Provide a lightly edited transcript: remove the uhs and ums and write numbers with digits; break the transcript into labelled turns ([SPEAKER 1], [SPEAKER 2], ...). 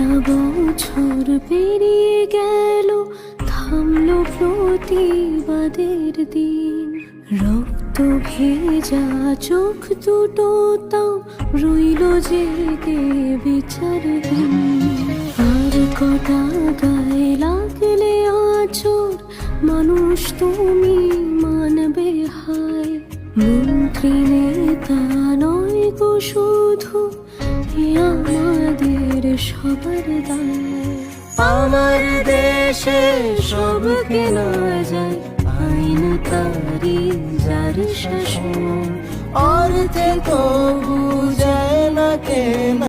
[SPEAKER 1] একটা বছর পেরিয়ে গেল, থামলো প্রতিবাদের দিন। রক্ত ভেজা চোখ দুটো তাও রইল জেগে বিচারহীন। আর কটা গায়ে লাগলে আঁচড়, মানুষ তুমি মানবে হায়। মন্ত্রী নেতা নয় গো শুধু, এ আমাদের সবার দায়।
[SPEAKER 2] আমার দেশে সব কেনা যায়,
[SPEAKER 1] আইন তারি যার শাসন,
[SPEAKER 2] অর্থে তো বুঝায় না কেনা।